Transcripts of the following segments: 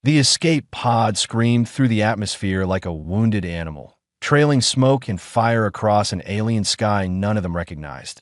The escape pod screamed through the atmosphere like a wounded animal, trailing smoke and fire across an alien sky none of them recognized.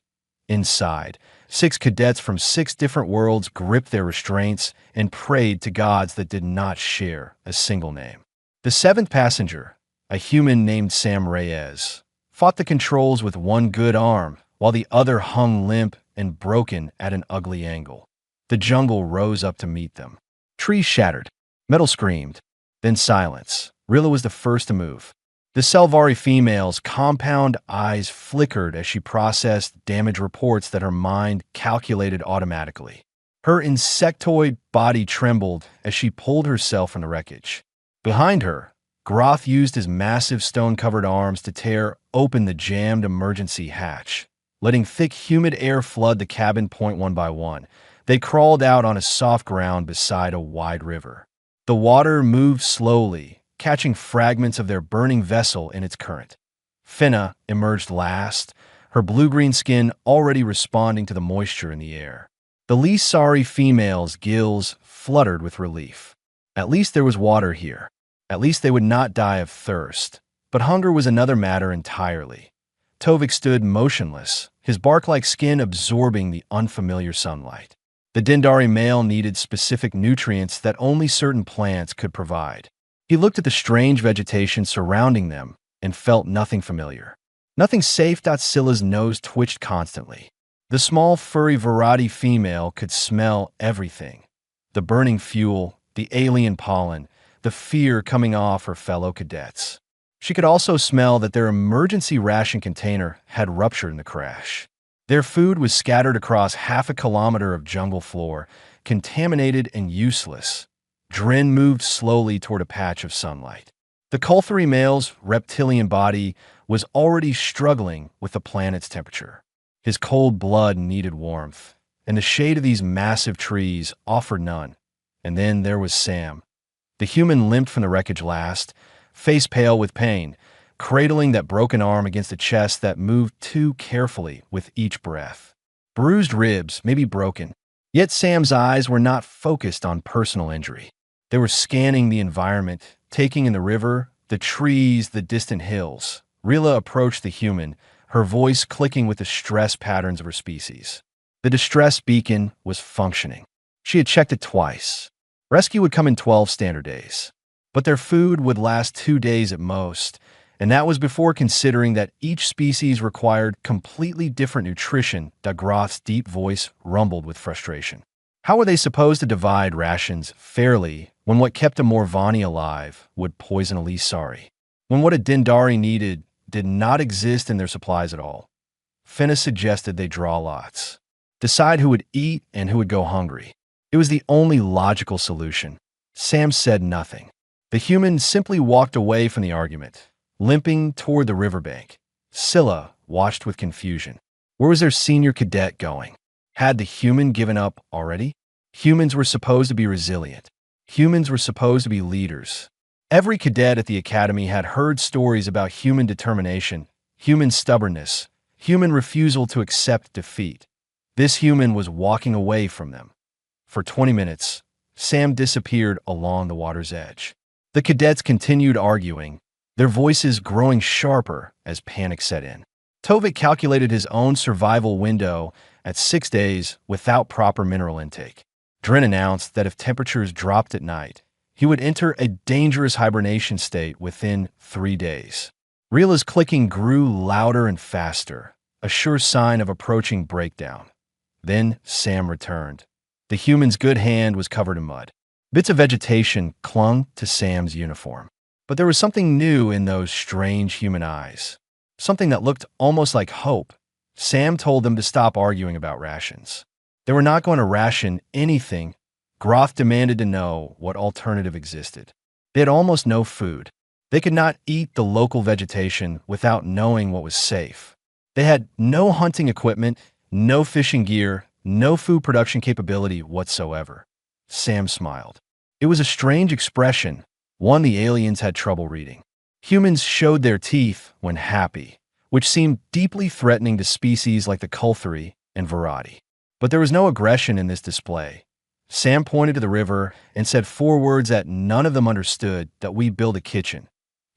Inside, 6 cadets from 6 different worlds gripped their restraints and prayed to gods that did not share a single name. The 7th passenger, a human named Sam Reyes, fought the controls with one good arm while the other hung limp and broken at an ugly angle. The jungle rose up to meet them. Trees shattered. Metal screamed. Then silence. Rilla was the first to move. The Selvari female's compound eyes flickered as she processed damage reports that her mind calculated automatically. Her insectoid body trembled as she pulled herself from the wreckage. Behind her, Groth used his massive stone-covered arms to tear open the jammed emergency hatch, letting thick, humid air flood the cabin point one by one. They crawled out on a soft ground beside a wide river. The water moved slowly, catching fragments of their burning vessel in its current. Finna emerged last, her blue-green skin already responding to the moisture in the air. The least sorry female's gills fluttered with relief. At least there was water here. At least they would not die of thirst. But hunger was another matter entirely. Tovik stood motionless, his bark-like skin absorbing the unfamiliar sunlight. The Dindari male needed specific nutrients that only certain plants could provide. He looked at the strange vegetation surrounding them and felt nothing familiar. Nothing safe. Scylla's nose twitched constantly. The small, furry Varadi female could smell everything. The burning fuel, the alien pollen, the fear coming off her fellow cadets. She could also smell that their emergency ration container had ruptured in the crash. Their food was scattered across half a kilometer of jungle floor, contaminated and useless. Drin moved slowly toward a patch of sunlight. The Kulthari male's reptilian body was already struggling with the planet's temperature. His cold blood needed warmth, and the shade of these massive trees offered none. And then there was Sam. The human limped from the wreckage last, face pale with pain, cradling that broken arm against a chest that moved too carefully with each breath. Bruised ribs, maybe broken. Yet Sam's eyes were not focused on personal injury. They were scanning the environment, taking in the river, the trees, the distant hills. Rilla approached the human, her voice clicking with the stress patterns of her species. The distress beacon was functioning. She had checked it twice. Rescue would come in 12 standard days. But their food would last 2 days at most, and that was before considering that each species required completely different nutrition. Groth's deep voice rumbled with frustration. How were they supposed to divide rations fairly when what kept a Morvani alive would poison a Lisari? When what a Dindari needed did not exist in their supplies at all? Finna suggested they draw lots. Decide who would eat and who would go hungry. It was the only logical solution. Sam said nothing. The human simply walked away from the argument, limping toward the riverbank. Scylla watched with confusion. Where was their senior cadet going? Had the human given up already? Humans were supposed to be resilient. Humans were supposed to be leaders. Every cadet at the academy had heard stories about human determination, human stubbornness, human refusal to accept defeat. This human was walking away from them. For 20 minutes, Sam disappeared along the water's edge. The cadets continued arguing, their voices growing sharper as panic set in. Tovik calculated his own survival window at 6 days without proper mineral intake. Drin announced that if temperatures dropped at night, he would enter a dangerous hibernation state within 3 days. Rilla's clicking grew louder and faster, a sure sign of approaching breakdown. Then Sam returned. The human's good hand was covered in mud. Bits of vegetation clung to Sam's uniform. But there was something new in those strange human eyes. Something that looked almost like hope. Sam told them to stop arguing about rations. They were not going to ration anything. Groth demanded to know what alternative existed. They had almost no food. They could not eat the local vegetation without knowing what was safe. They had no hunting equipment, no fishing gear, no food production capability whatsoever. Sam smiled. It was a strange expression, one the aliens had trouble reading. Humans showed their teeth when happy, which seemed deeply threatening to species like the Kulthari and Varadi. But there was no aggression in this display. Sam pointed to the river and said 4 words that none of them understood: that we build a kitchen.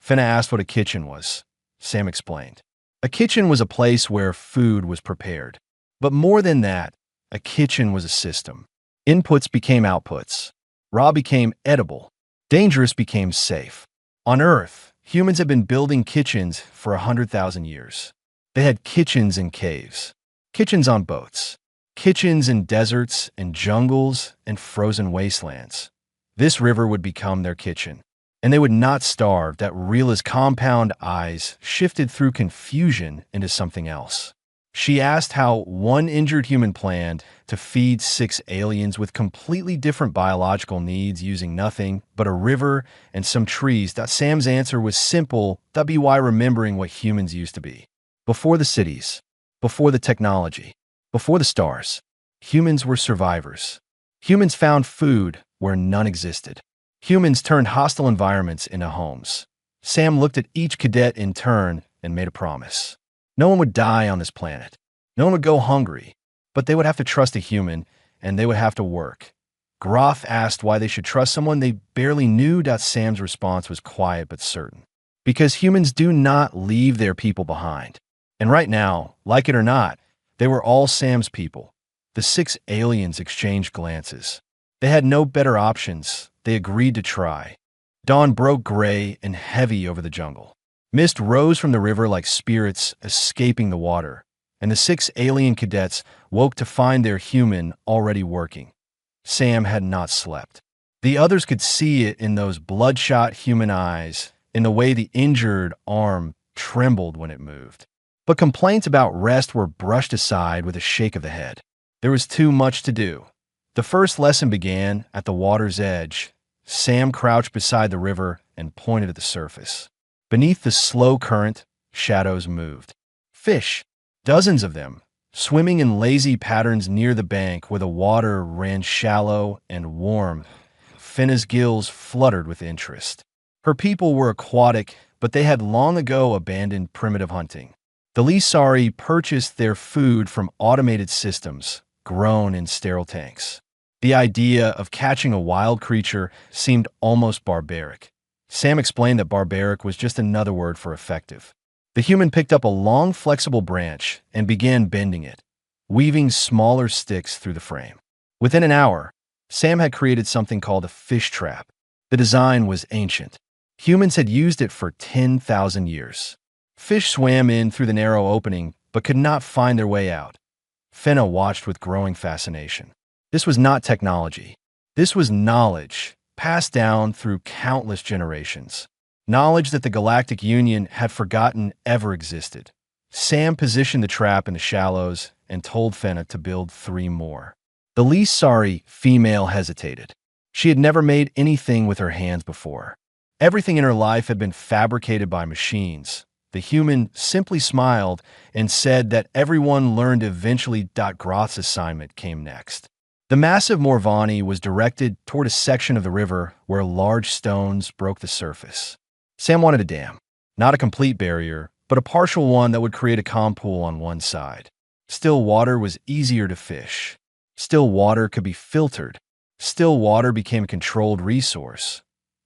Finna asked what a kitchen was. Sam explained. A kitchen was a place where food was prepared. But more than that, a kitchen was a system. Inputs became outputs. Raw became edible. Dangerous became safe. On Earth, humans have been building kitchens for 100,000 years. They had kitchens in caves, kitchens on boats, kitchens in deserts and jungles and frozen wastelands. This river would become their kitchen, and they would not starve. That Rila's compound eyes shifted through confusion into something else. She asked how one injured human planned to feed 6 aliens with completely different biological needs using nothing but a river and some trees. Sam's answer was simple: WY remembering what humans used to be. Before the cities, before the technology, before the stars, humans were survivors. Humans found food where none existed. Humans turned hostile environments into homes. Sam looked at each cadet in turn and made a promise. No one would die on this planet. No one would go hungry, but they would have to trust a human, and they would have to work. Groth asked why they should trust someone they barely knew. Sam's response was quiet but certain. Because humans do not leave their people behind. And right now, like it or not, they were all Sam's people. The 6 aliens exchanged glances. They had no better options. They agreed to try. Dawn broke gray and heavy over the jungle. Mist rose from the river like spirits escaping the water, and the 6 alien cadets woke to find their human already working. Sam had not slept. The others could see it in those bloodshot human eyes, in the way the injured arm trembled when it moved. But complaints about rest were brushed aside with a shake of the head. There was too much to do. The first lesson began at the water's edge. Sam crouched beside the river and pointed at the surface. Beneath the slow current, shadows moved. Fish, dozens of them, swimming in lazy patterns near the bank where the water ran shallow and warm. Finna's gills fluttered with interest. Her people were aquatic, but they had long ago abandoned primitive hunting. The Lisari purchased their food from automated systems, grown in sterile tanks. The idea of catching a wild creature seemed almost barbaric. Sam explained that barbaric was just another word for effective. The human picked up a long, flexible branch and began bending it, weaving smaller sticks through the frame. Within an hour, Sam had created something called a fish trap. The design was ancient. Humans had used it for 10,000 years. Fish swam in through the narrow opening, but could not find their way out. Fenna watched with growing fascination. This was not technology. This was knowledge, passed down through countless generations. Knowledge that the Galactic Union had forgotten ever existed. Sam positioned the trap in the shallows and told Fenna to build 3 more. The Lisari female hesitated. She had never made anything with her hands before. Everything in her life had been fabricated by machines. The human simply smiled and said that everyone learned eventually. Groth's assignment came next. The massive Morvani was directed toward a section of the river where large stones broke the surface. Sam wanted a dam, not a complete barrier, but a partial one that would create a calm pool on one side. Still water was easier to fish. Still water could be filtered. Still water became a controlled resource.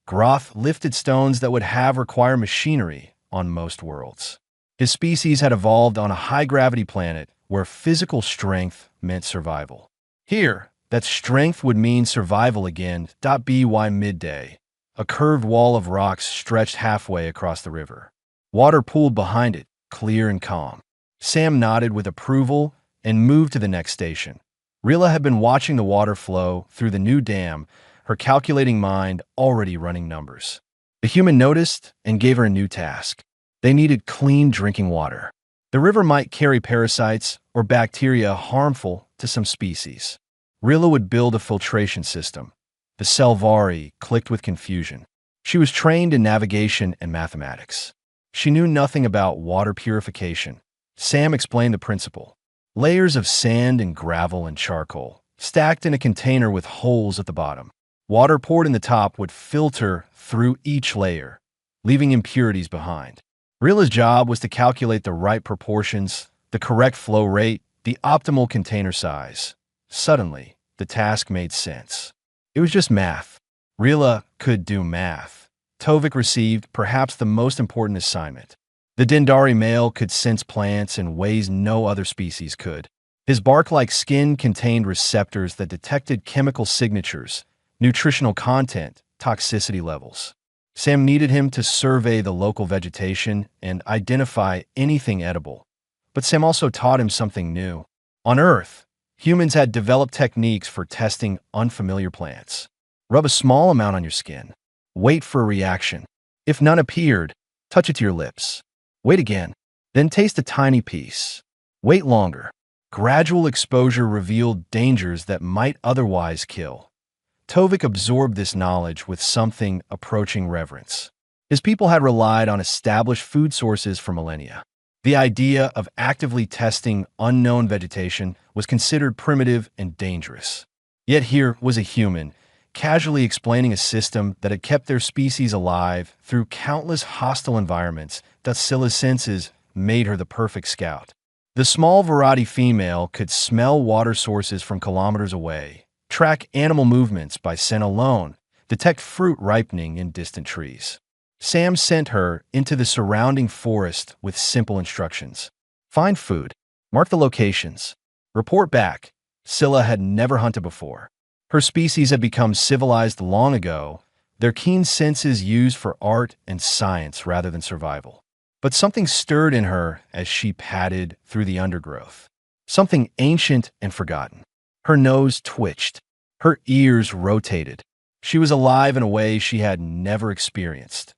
Groth lifted stones that would have required machinery on most worlds. His species had evolved on a high-gravity planet where physical strength meant survival. Here, that strength would mean survival again. By midday, a curved wall of rocks stretched halfway across the river. Water pooled behind it, clear and calm. Sam nodded with approval and moved to the next station. Rilla had been watching the water flow through the new dam, her calculating mind already running numbers. The human noticed and gave her a new task. They needed clean drinking water. The river might carry parasites or bacteria harmful to some species. Rilla would build a filtration system. The Selvari clicked with confusion. She was trained in navigation and mathematics. She knew nothing about water purification. Sam explained the principle. Layers of sand and gravel and charcoal, stacked in a container with holes at the bottom. Water poured in the top would filter through each layer, leaving impurities behind. Rilla's job was to calculate the right proportions, the correct flow rate, the optimal container size. Suddenly, the task made sense. It was just math. Rila could do math. Tovik received perhaps the most important assignment. The Dendari male could sense plants in ways no other species could. His bark-like skin contained receptors that detected chemical signatures, nutritional content, toxicity levels. Sam needed him to survey the local vegetation and identify anything edible. But Sam also taught him something new. On Earth, humans had developed techniques for testing unfamiliar plants. Rub a small amount on your skin. Wait for a reaction. If none appeared, touch it to your lips. Wait again. Then taste a tiny piece. Wait longer. Gradual exposure revealed dangers that might otherwise kill. Tovik absorbed this knowledge with something approaching reverence. His people had relied on established food sources for millennia. The idea of actively testing unknown vegetation was considered primitive and dangerous. Yet here was a human, casually explaining a system that had kept their species alive through countless hostile environments. That Scylla's senses made her the perfect scout. The small variety female could smell water sources from kilometers away, track animal movements by scent alone, detect fruit ripening in distant trees. Sam sent her into the surrounding forest with simple instructions. Find food, mark the locations, report back. Scylla had never hunted before. Her species had become civilized long ago, their keen senses used for art and science rather than survival. But something stirred in her as she padded through the undergrowth. Something ancient and forgotten. Her nose twitched. Her ears rotated. She was alive in a way she had never experienced.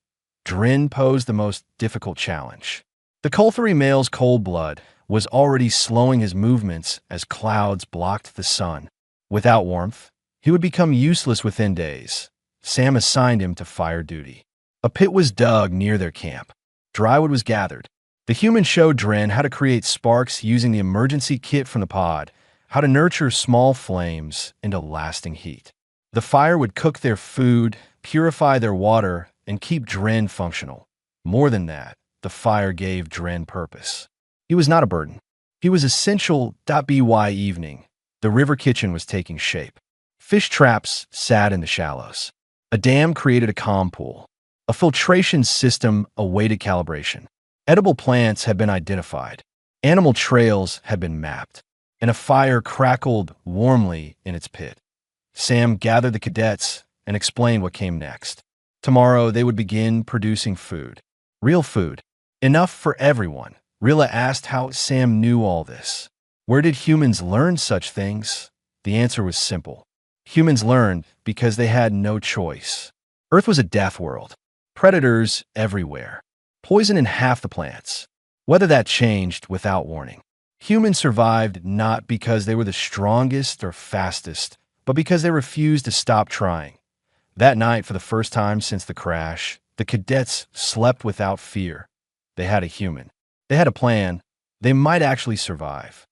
Drin posed the most difficult challenge. The Colthary male's cold blood was already slowing his movements as clouds blocked the sun. Without warmth, he would become useless within days. Sam assigned him to fire duty. A pit was dug near their camp. Drywood was gathered. The human showed Drin how to create sparks using the emergency kit from the pod, how to nurture small flames into lasting heat. The fire would cook their food, purify their water, and keep Drin functional. More than that, the fire gave Drin purpose. He was not a burden. He was essential. By evening, the river kitchen was taking shape. Fish traps sat in the shallows. A dam created a calm pool. A filtration system awaited calibration. Edible plants had been identified. Animal trails had been mapped. And a fire crackled warmly in its pit. Sam gathered the cadets and explained what came next. Tomorrow, they would begin producing food. Real food. Enough for everyone. Rila asked how Sam knew all this. Where did humans learn such things? The answer was simple. Humans learned because they had no choice. Earth was a death world. Predators everywhere. Poison in half the plants. Weather that changed without warning. Humans survived not because they were the strongest or fastest, but because they refused to stop trying. That night, for the first time since the crash, the cadets slept without fear. They had a human. They had a plan. They might actually survive.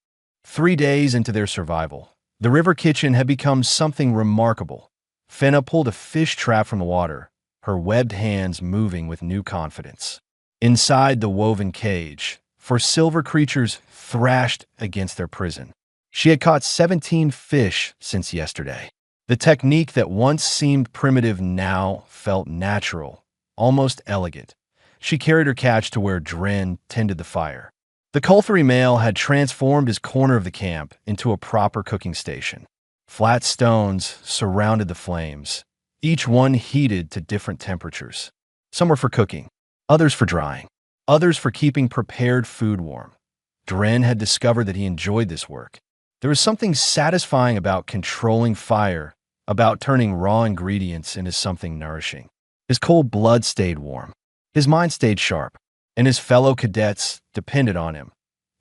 3 days into their survival, the river kitchen had become something remarkable. Fenna pulled a fish trap from the water, her webbed hands moving with new confidence. Inside the woven cage, for silver creatures thrashed against their prison. She had caught 17 fish since yesterday. The technique that once seemed primitive now felt natural, almost elegant. She carried her catch to where Drin tended the fire. The Colthary male had transformed his corner of the camp into a proper cooking station. Flat stones surrounded the flames, each one heated to different temperatures. Some were for cooking, others for drying, others for keeping prepared food warm. Drin had discovered that he enjoyed this work. There was something satisfying about controlling fire, about turning raw ingredients into something nourishing. His cold blood stayed warm. His mind stayed sharp, and his fellow cadets depended on him.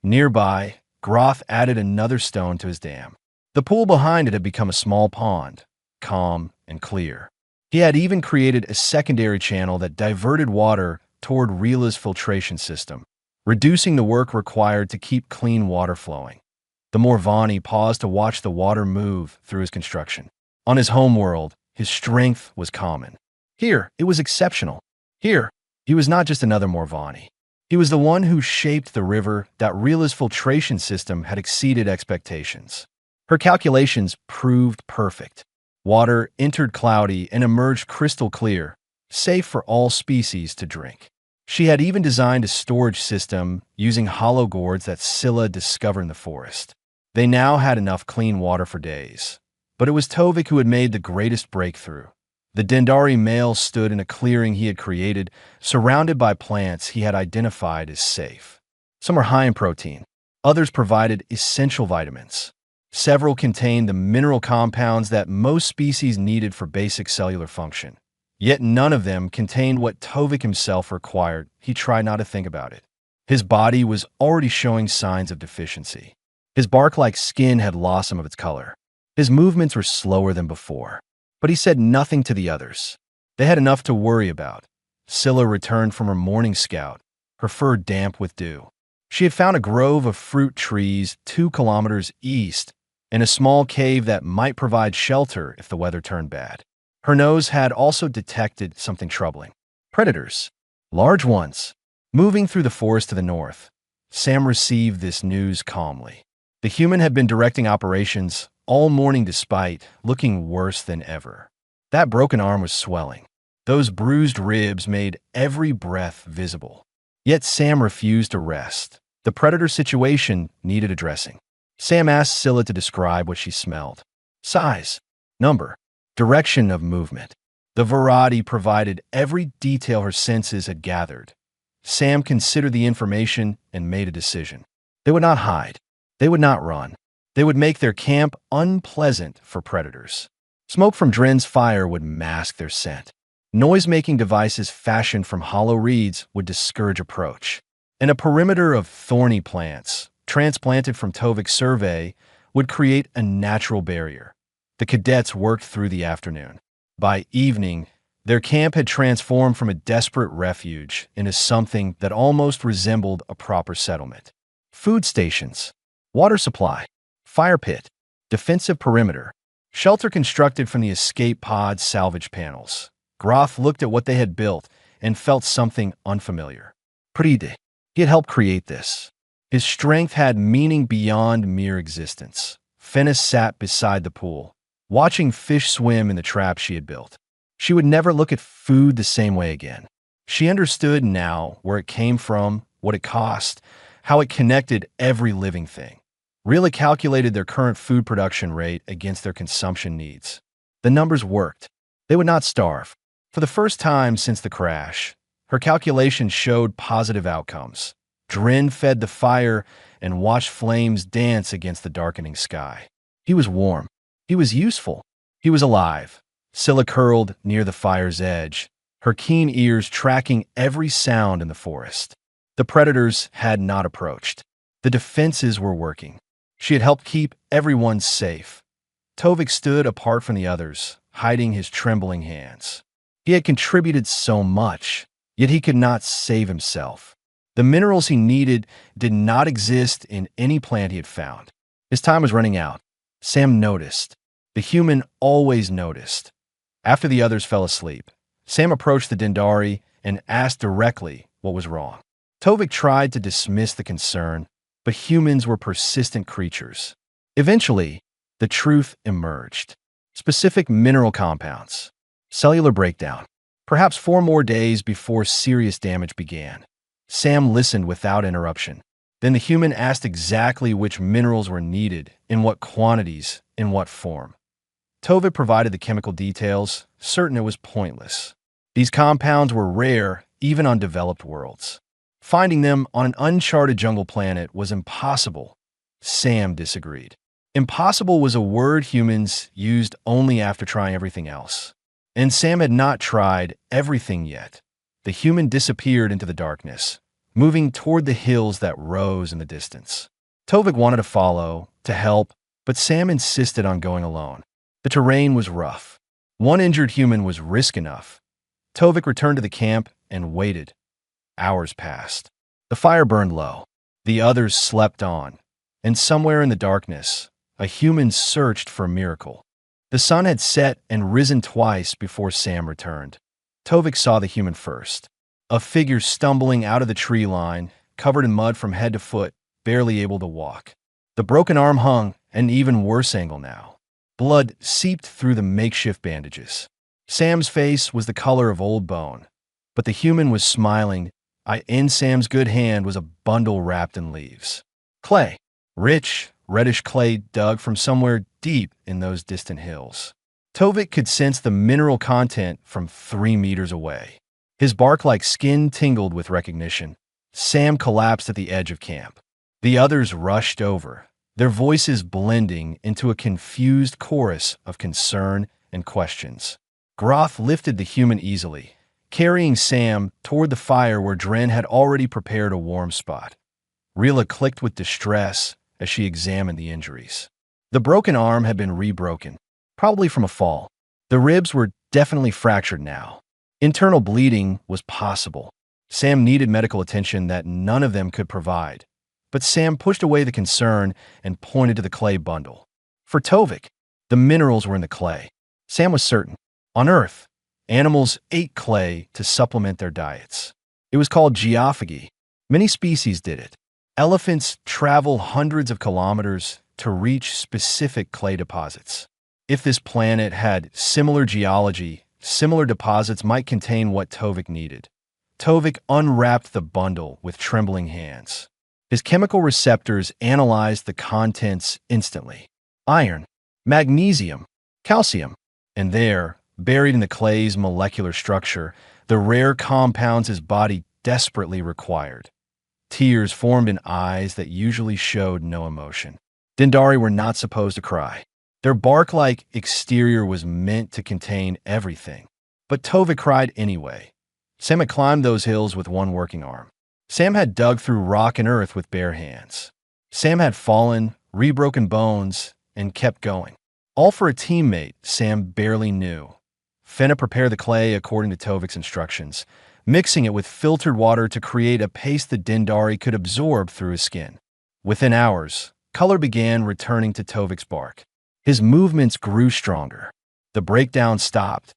Nearby, Groth added another stone to his dam. The pool behind it had become a small pond, calm and clear. He had even created a secondary channel that diverted water toward Rila's filtration system, reducing the work required to keep clean water flowing. The Morvani paused to watch the water move through his construction. On his homeworld, his strength was common. Here, it was exceptional. Here, he was not just another Morvani. He was the one who shaped the river that Rila's filtration system had exceeded expectations. Her calculations proved perfect. Water entered cloudy and emerged crystal clear, safe for all species to drink. She had even designed a storage system using hollow gourds that Scylla discovered in the forest. They now had enough clean water for days. But it was Tovik who had made the greatest breakthrough. The Dendari male stood in a clearing he had created, surrounded by plants he had identified as safe. Some were high in protein. Others provided essential vitamins. Several contained the mineral compounds that most species needed for basic cellular function. Yet none of them contained what Tovik himself required. He tried not to think about it. His body was already showing signs of deficiency. His bark-like skin had lost some of its color. His movements were slower than before. But he said nothing to the others. They had enough to worry about. Scylla returned from her morning scout, her fur damp with dew. She had found a grove of fruit trees 2 kilometers east and a small cave that might provide shelter if the weather turned bad. Her nose had also detected something troubling. Predators. Large ones. Moving through the forest to the north. Sam received this news calmly. The human had been directing operations all morning despite looking worse than ever. That broken arm was swelling. Those bruised ribs made every breath visible. Yet Sam refused to rest. The predator situation needed addressing. Sam asked Scylla to describe what she smelled. Size, number, direction of movement. The variety provided every detail her senses had gathered. Sam considered the information and made a decision. They would not hide. They would not run. They would make their camp unpleasant for predators. Smoke from Dren's fire would mask their scent. Noise-making devices fashioned from hollow reeds would discourage approach. And a perimeter of thorny plants, transplanted from Tovik's survey, would create a natural barrier. The cadets worked through the afternoon. By evening, their camp had transformed from a desperate refuge into something that almost resembled a proper settlement. Food stations, water supply, fire pit, defensive perimeter, shelter constructed from the escape pod's salvage panels. Groth looked at what they had built and felt something unfamiliar. Pride. He had helped create this. His strength had meaning beyond mere existence. Fennis sat beside the pool, watching fish swim in the trap she had built. She would never look at food the same way again. She understood now where it came from, what it cost, how it connected every living thing. Really calculated their current food production rate against their consumption needs. The numbers worked. They would not starve. For the first time since the crash, her calculations showed positive outcomes. Dren fed the fire and watched flames dance against the darkening sky. He was warm. He was useful. He was alive. Scylla curled near the fire's edge, her keen ears tracking every sound in the forest. The predators had not approached. The defenses were working. She had helped keep everyone safe. Tovik stood apart from the others, hiding his trembling hands. He had contributed so much, yet he could not save himself. The minerals he needed did not exist in any plant he had found. His time was running out. Sam noticed. The human always noticed. After the others fell asleep, Sam approached the Dendari and asked directly what was wrong. Tovik tried to dismiss the concern, but humans were persistent creatures. Eventually, the truth emerged. Specific mineral compounds. Cellular breakdown. Perhaps 4 more days before serious damage began. Sam listened without interruption. Then the human asked exactly which minerals were needed, in what quantities, in what form. Tovik provided the chemical details, certain it was pointless. These compounds were rare, even on developed worlds. Finding them on an uncharted jungle planet was impossible. Sam disagreed. Impossible was a word humans used only after trying everything else. And Sam had not tried everything yet. The human disappeared into the darkness, moving toward the hills that rose in the distance. Tovik wanted to follow, to help, but Sam insisted on going alone. The terrain was rough. One injured human was risk enough. Tovik returned to the camp and waited. Hours passed. The fire burned low. The others slept on. And somewhere in the darkness, a human searched for a miracle. The sun had set and risen twice before Sam returned. Tovik saw the human first. A figure stumbling out of the tree line, covered in mud from head to foot, barely able to walk. The broken arm hung at an even worse angle now. Blood seeped through the makeshift bandages. Sam's face was the color of old bone, but the human was smiling. In Sam's good hand was a bundle wrapped in leaves. Clay. Rich, reddish clay dug from somewhere deep in those distant hills. Tovik could sense the mineral content from 3 meters away. His bark-like skin tingled with recognition. Sam collapsed at the edge of camp. The others rushed over, their voices blending into a confused chorus of concern and questions. Groth lifted the human easily, carrying Sam toward the fire where Dren had already prepared a warm spot. Rila clicked with distress as she examined the injuries. The broken arm had been rebroken, probably from a fall. The ribs were definitely fractured now. Internal bleeding was possible. Sam needed medical attention that none of them could provide. But Sam pushed away the concern and pointed to the clay bundle. For Tovik, the minerals were in the clay. Sam was certain. On Earth, animals ate clay to supplement their diets. It was called geophagy. Many species did it. Elephants travel hundreds of kilometers to reach specific clay deposits. If this planet had similar geology, similar deposits might contain what Tovik needed. Tovik unwrapped the bundle with trembling hands. His chemical receptors analyzed the contents instantly. Iron, magnesium, calcium, and there, buried in the clay's molecular structure, the rare compounds his body desperately required. Tears formed in eyes that usually showed no emotion. Dindari were not supposed to cry. Their bark-like exterior was meant to contain everything. But Tovik cried anyway. Sam had climbed those hills with one working arm. Sam had dug through rock and earth with bare hands. Sam had fallen, rebroken bones, and kept going. All for a teammate Sam barely knew. Fenna prepared the clay according to Tovik's instructions, mixing it with filtered water to create a paste the Dindari could absorb through his skin. Within hours, color began returning to Tovik's bark. His movements grew stronger. The breakdown stopped.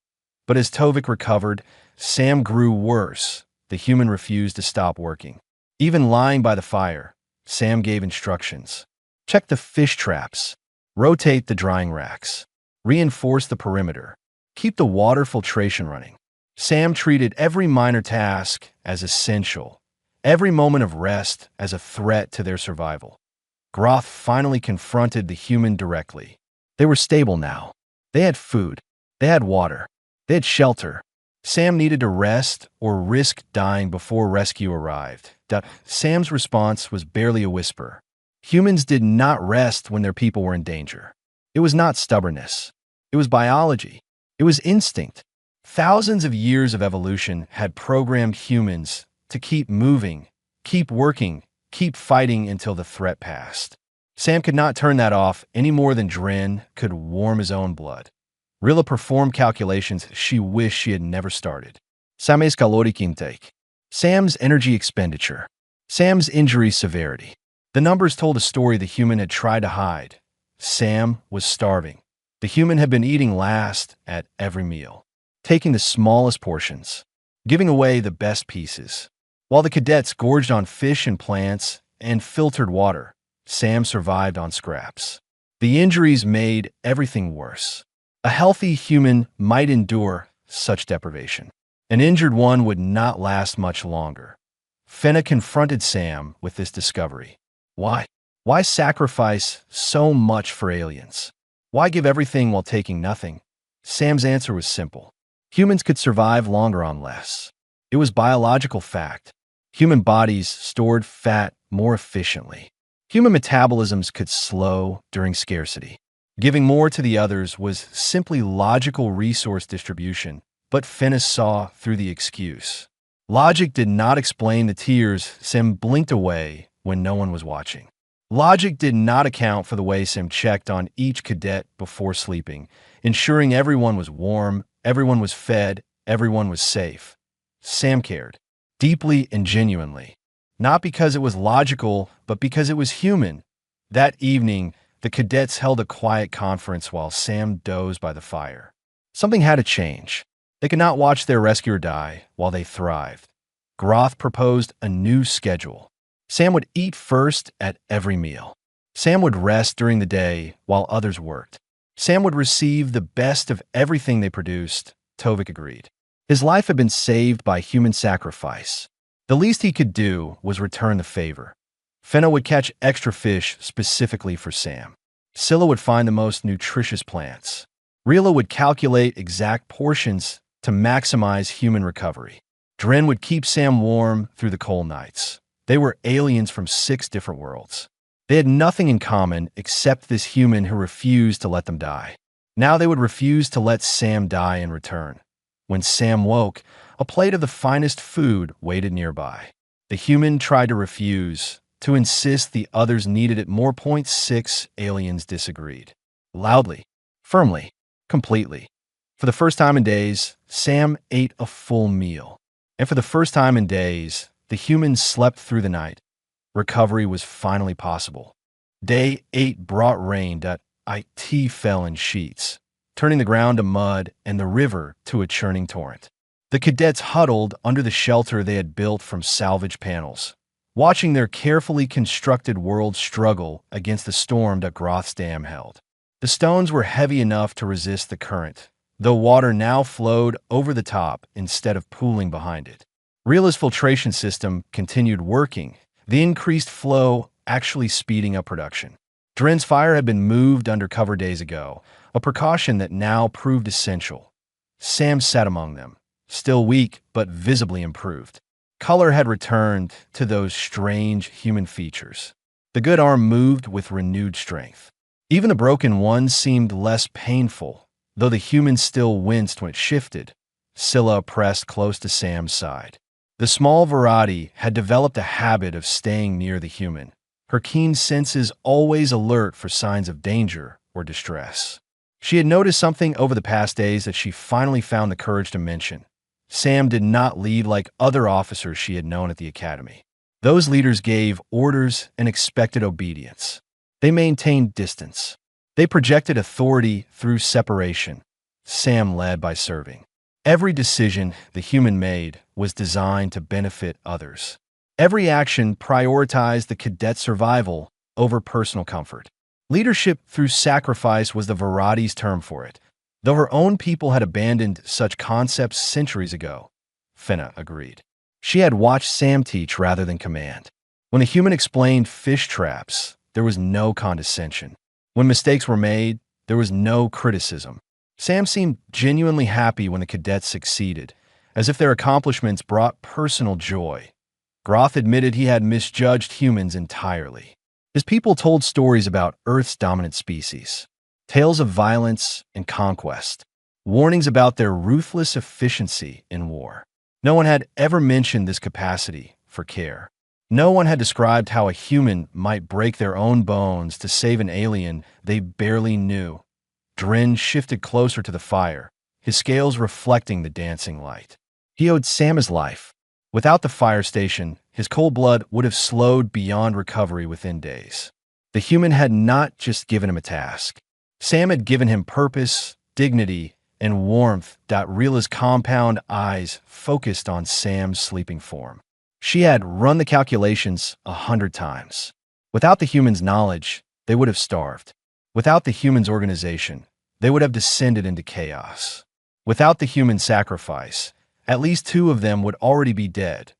But as Tovik recovered, Sam grew worse. The human refused to stop working. Even lying by the fire, Sam gave instructions. Check the fish traps. Rotate the drying racks. Reinforce the perimeter. Keep the water filtration running. Sam treated every minor task as essential, every moment of rest as a threat to their survival. Groth finally confronted the human directly. They were stable now. They had food. They had water. They had shelter. Sam needed to rest or risk dying before rescue arrived. Sam's response was barely a whisper. Humans did not rest when their people were in danger. It was not stubbornness. It was biology. It was instinct. Thousands of years of evolution had programmed humans to keep moving, keep working, keep fighting until the threat passed. Sam could not turn that off any more than Dren could warm his own blood. Rilla performed calculations she wished she had never started. Sam's caloric intake. Sam's energy expenditure. Sam's injury severity. The numbers told a story the human had tried to hide. Sam was starving. The human had been eating last at every meal, taking the smallest portions, giving away the best pieces. While the cadets gorged on fish and plants and filtered water, Sam survived on scraps. The injuries made everything worse. A healthy human might endure such deprivation. An injured one would not last much longer. Fenna confronted Sam with this discovery. Why? Why sacrifice so much for aliens? Why give everything while taking nothing? Sam's answer was simple. Humans could survive longer on less. It was biological fact. Human bodies stored fat more efficiently. Human metabolisms could slow during scarcity. Giving more to the others was simply logical resource distribution, but Fenna saw through the excuse. Logic did not explain the tears Sam blinked away when no one was watching. Logic did not account for the way Sam checked on each cadet before sleeping, ensuring everyone was warm, everyone was fed, everyone was safe. Sam cared, deeply and genuinely. Not because it was logical, but because it was human. That evening, the cadets held a quiet conference while Sam dozed by the fire. Something had to change. They could not watch their rescuer die while they thrived. Groth proposed a new schedule. Sam would eat first at every meal. Sam would rest during the day while others worked. Sam would receive the best of everything they produced, Tovik agreed. His life had been saved by human sacrifice. The least he could do was return the favor. Fenna would catch extra fish specifically for Sam. Scylla would find the most nutritious plants. Rila would calculate exact portions to maximize human recovery. Dren would keep Sam warm through the cold nights. They were aliens from 6 different worlds. They had nothing in common except this human who refused to let them die. Now they would refuse to let Sam die in return. When Sam woke, a plate of the finest food waited nearby. The human tried to refuse, to insist the others needed it more. 6 aliens disagreed. Loudly, firmly, completely. For the first time in days, Sam ate a full meal. And for the first time in days, the humans slept through the night. Recovery was finally possible. Day 8 brought rain that it fell in sheets, turning the ground to mud and the river to a churning torrent. The cadets huddled under the shelter they had built from salvage panels, watching their carefully constructed world struggle against the storm that Groth's dam held. The stones were heavy enough to resist the current, though water now flowed over the top instead of pooling behind it. Rila's filtration system continued working, the increased flow actually speeding up production. Dren's fire had been moved undercover days ago, a precaution that now proved essential. Sam sat among them, still weak but visibly improved. Color had returned to those strange human features. The good arm moved with renewed strength. Even the broken one seemed less painful, though the human still winced when it shifted. Scylla pressed close to Sam's side. The small Virati had developed a habit of staying near the human, her keen senses always alert for signs of danger or distress. She had noticed something over the past days that she finally found the courage to mention. Sam did not lead like other officers she had known at the academy. Those leaders gave orders and expected obedience. They maintained distance. They projected authority through separation. Sam led by serving. Every decision the human made was designed to benefit others. Every action prioritized the cadet's survival over personal comfort. Leadership through sacrifice was the Virati's term for it, though her own people had abandoned such concepts centuries ago. Fenna agreed. She had watched Sam teach rather than command. When the human explained fish traps, there was no condescension. When mistakes were made, there was no criticism. Sam seemed genuinely happy when the cadets succeeded, as if their accomplishments brought personal joy. Groth admitted he had misjudged humans entirely. His people told stories about Earth's dominant species, tales of violence and conquest, warnings about their ruthless efficiency in war. No one had ever mentioned this capacity for care. No one had described how a human might break their own bones to save an alien they barely knew. Dren shifted closer to the fire, his scales reflecting the dancing light. He owed Sam his life. Without the fire station, his cold blood would have slowed beyond recovery within days. The human had not just given him a task. Sam had given him purpose, dignity, and warmth. Rila's compound eyes focused on Sam's sleeping form. She had run the calculations 100 times. Without the human's knowledge, they would have starved. Without the human's organization, they would have descended into chaos. Without the human sacrifice, at least 2 of them would already be dead.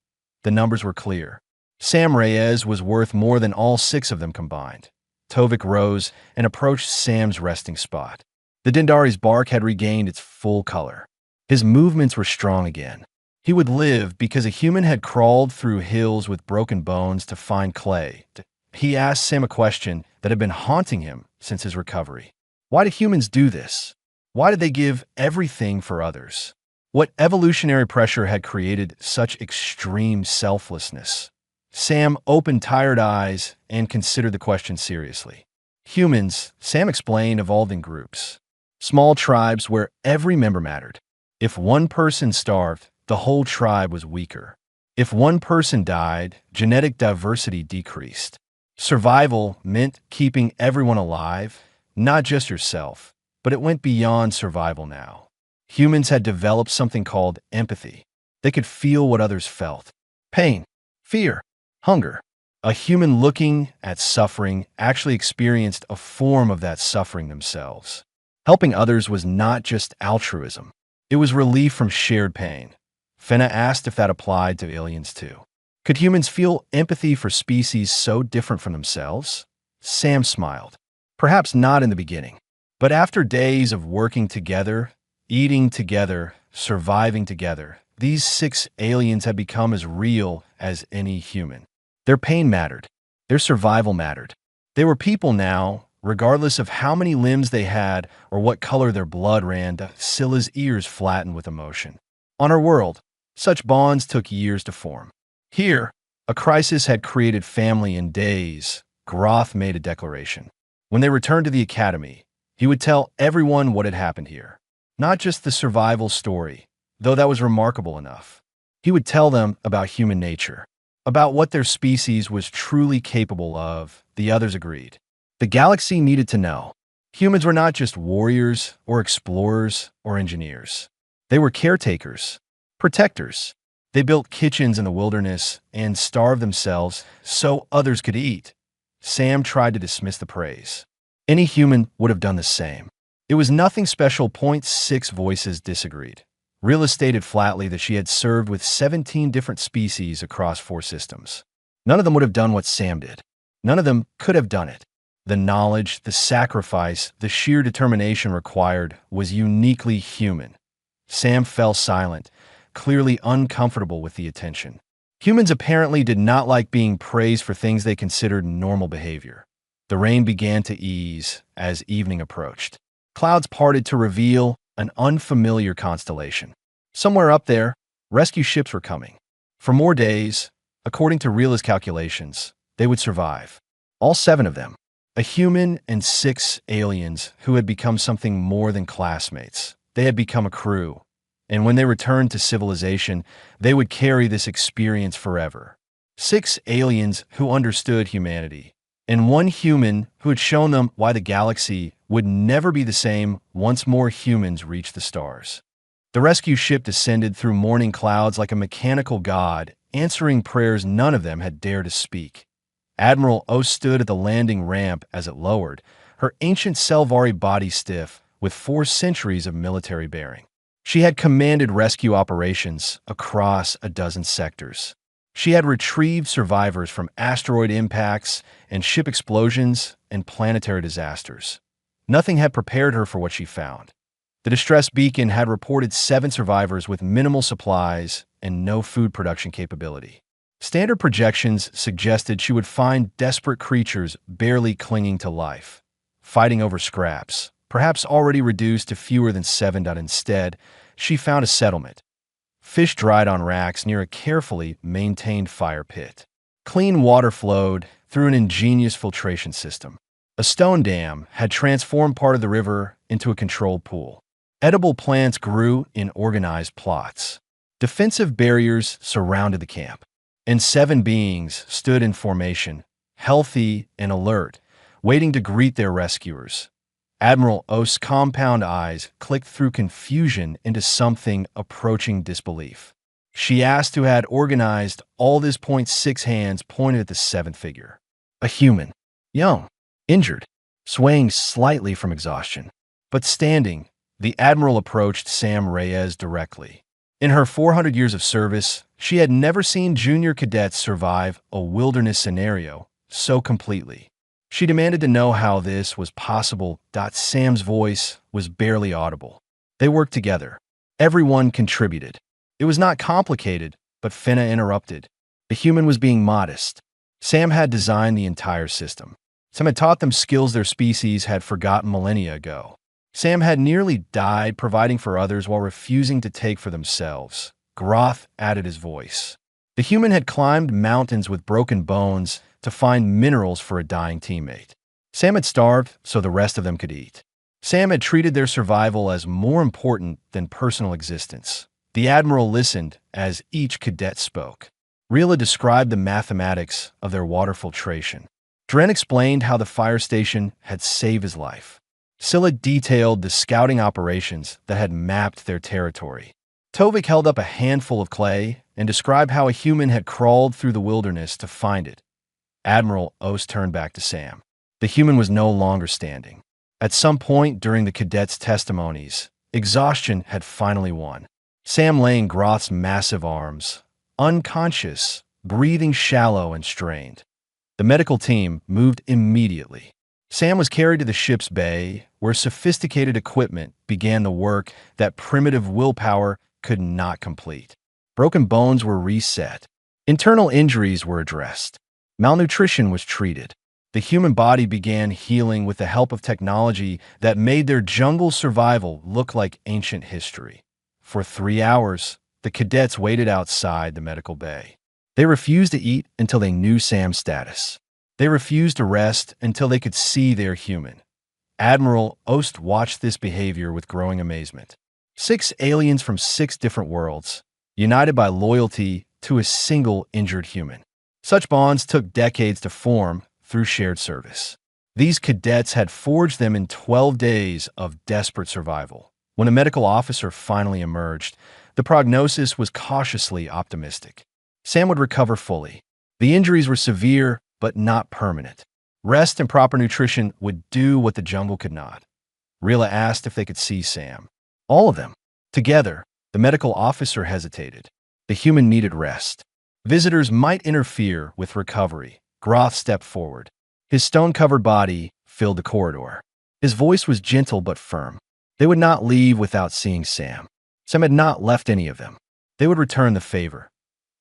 The numbers were clear. Sam Reyes was worth more than all 6 of them combined. Tovik rose and approached Sam's resting spot. The Dendari's bark had regained its full color. His movements were strong again. He would live because a human had crawled through hills with broken bones to find clay. He asked Sam a question that had been haunting him since his recovery. Why do humans do this? Why did they give everything for others? What evolutionary pressure had created such extreme selflessness? Sam opened tired eyes and considered the question seriously. Humans, Sam explained, evolved in groups. Small tribes where every member mattered. If one person starved, the whole tribe was weaker. If one person died, genetic diversity decreased. Survival meant keeping everyone alive, not just yourself, but it went beyond survival now. Humans had developed something called empathy. They could feel what others felt. Pain, fear, hunger. A human looking at suffering actually experienced a form of that suffering themselves. Helping others was not just altruism. It was relief from shared pain. Fenna asked if that applied to aliens too. Could humans feel empathy for species so different from themselves? Sam smiled. Perhaps not in the beginning. But after days of working together, eating together, surviving together, these 6 aliens had become as real as any human. Their pain mattered. Their survival mattered. They were people now, regardless of how many limbs they had or what color their blood ran. Scylla's ears flattened with emotion. On her world, such bonds took years to form. Here, a crisis had created family in days. Groth made a declaration. When they returned to the academy, he would tell everyone what had happened here. Not just the survival story, though that was remarkable enough. He would tell them about human nature, about what their species was truly capable of. The others agreed. The galaxy needed to know. Humans were not just warriors or explorers or engineers. They were caretakers, protectors. They built kitchens in the wilderness and starved themselves so others could eat. Sam tried to dismiss the praise. Any human would have done the same. It was nothing special. 6 voices disagreed. Rilla stated flatly that she had served with 17 different species across 4 systems. None of them would have done what Sam did. None of them could have done it. The knowledge, the sacrifice, the sheer determination required was uniquely human. Sam fell silent, clearly uncomfortable with the attention. Humans apparently did not like being praised for things they considered normal behavior. The rain began to ease as evening approached. Clouds parted to reveal an unfamiliar constellation. Somewhere up there, rescue ships were coming. For more days, according to Rilla's calculations, they would survive. All 7 of them. A human and 6 aliens who had become something more than classmates. They had become a crew. And when they returned to civilization, they would carry this experience forever. 6 aliens who understood humanity, and 1 human who had shown them why the galaxy would never be the same once more humans reached the stars. The rescue ship descended through morning clouds like a mechanical god, answering prayers none of them had dared to speak. Admiral O stood at the landing ramp as it lowered, her ancient Selvari body stiff with 4 centuries of military bearing. She had commanded rescue operations across a dozen sectors. She had retrieved survivors from asteroid impacts and ship explosions and planetary disasters. Nothing had prepared her for what she found. The distress beacon had reported 7 survivors with minimal supplies and no food production capability. Standard projections suggested she would find desperate creatures barely clinging to life, fighting over scraps, perhaps already reduced to fewer than 7. Instead, she found a settlement. Fish dried on racks near a carefully maintained fire pit. Clean water flowed through an ingenious filtration system. A stone dam had transformed part of the river into a controlled pool. Edible plants grew in organized plots. Defensive barriers surrounded the camp, and 7 beings stood in formation, healthy and alert, waiting to greet their rescuers. Admiral O's compound eyes clicked through confusion into something approaching disbelief. She asked who had organized all this. 6 hands pointed at the 7th figure. A human. Young. Injured. Swaying slightly from exhaustion. But standing, the Admiral approached Sam Reyes directly. In her 400 years of service, she had never seen junior cadets survive a wilderness scenario so completely. She demanded to know how this was possible. Sam's voice was barely audible. They worked together. Everyone contributed. It was not complicated, but Fenna interrupted. The human was being modest. Sam had designed the entire system. Sam had taught them skills their species had forgotten millennia ago. Sam had nearly died providing for others while refusing to take for themselves. Groth added his voice. The human had climbed mountains with broken bones to find minerals for a dying teammate. Sam had starved so the rest of them could eat. Sam had treated their survival as more important than personal existence. The Admiral listened as each cadet spoke. Rilla described the mathematics of their water filtration. Dren explained how the fire station had saved his life. Scylla detailed the scouting operations that had mapped their territory. Tovik held up a handful of clay and described how a human had crawled through the wilderness to find it. Admiral Ost turned back to Sam. The human was no longer standing. At some point during the cadets' testimonies, exhaustion had finally won. Sam lay in Groth's massive arms, unconscious, breathing shallow and strained. The medical team moved immediately. Sam was carried to the ship's bay, where sophisticated equipment began the work that primitive willpower could not complete. Broken bones were reset. Internal injuries were addressed. Malnutrition was treated. The human body began healing with the help of technology that made their jungle survival look like ancient history. For 3 hours, the cadets waited outside the medical bay. They refused to eat until they knew Sam's status. They refused to rest until they could see their human. Admiral Ost watched this behavior with growing amazement. 6 aliens from 6 different worlds, united by loyalty to a single injured human. Such bonds took decades to form through shared service. These cadets had forged them in 12 days of desperate survival. When a medical officer finally emerged, the prognosis was cautiously optimistic. Sam would recover fully. The injuries were severe, but not permanent. Rest and proper nutrition would do what the jungle could not. Rilla asked if they could see Sam. All of them. Together, the medical officer hesitated. The human needed rest. Visitors might interfere with recovery. Groth stepped forward. His stone-covered body filled the corridor. His voice was gentle but firm. They would not leave without seeing Sam. Sam had not left any of them. They would return the favor.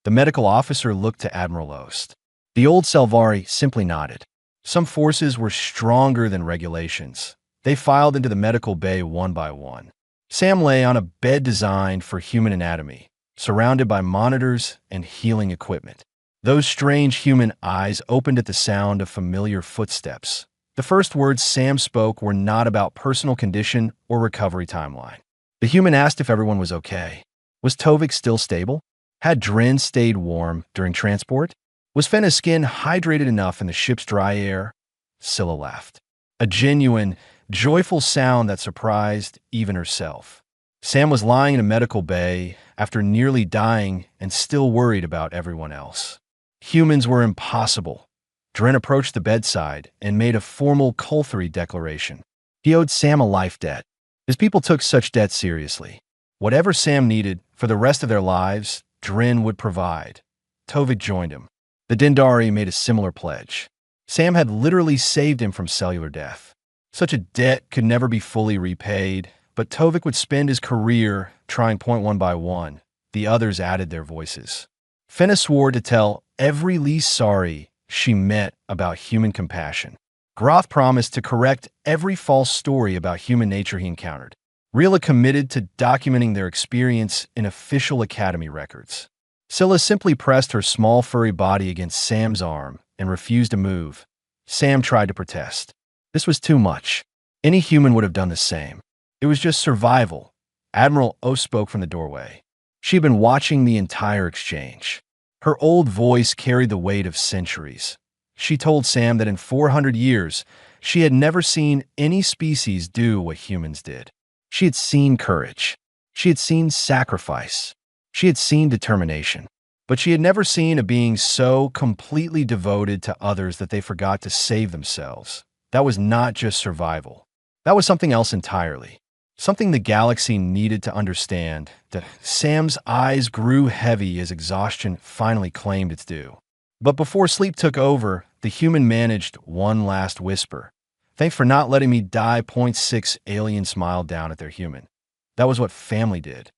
The medical officer looked to Admiral Ost. The old Selvari simply nodded. Some forces were stronger than regulations. They filed into the medical bay one by one. Sam lay on a bed designed for human anatomy, surrounded by monitors and healing equipment. Those strange human eyes opened at the sound of familiar footsteps. The first words Sam spoke were not about personal condition or recovery timeline. The human asked if everyone was okay. Was Tovik still stable? Had Drin stayed warm during transport? Was Fenna's skin hydrated enough in the ship's dry air? Scylla laughed. A genuine, joyful sound that surprised even herself. Sam was lying in a medical bay after nearly dying and still worried about everyone else. Humans were impossible. Drin approached the bedside and made a formal Colthery declaration. He owed Sam a life debt. His people took such debt seriously. Whatever Sam needed for the rest of their lives, Drin would provide. Tovik joined him. The Dindari made a similar pledge. Sam had literally saved him from cellular death. Such a debt could never be fully repaid, but Tovik would spend his career trying point one by one. The others added their voices. Fenna swore to tell every least sorry she met about human compassion. Groth promised to correct every false story about human nature he encountered. Rilla committed to documenting their experience in official academy records. Scylla simply pressed her small furry body against Sam's arm and refused to move. Sam tried to protest. This was too much. Any human would have done the same. It was just survival. Admiral Ost spoke from the doorway. She had been watching the entire exchange. Her old voice carried the weight of centuries. She told Sam that in 400 years, she had never seen any species do what humans did. She had seen courage. She had seen sacrifice. She had seen determination. But she had never seen a being so completely devoted to others that they forgot to save themselves. That was not just survival. That was something else entirely. Something the galaxy needed to understand. That Sam's eyes grew heavy as exhaustion finally claimed its due. But before sleep took over, the human managed one last whisper. Thanks for not letting me die. .6 alien smiled down at their human. That was what family did.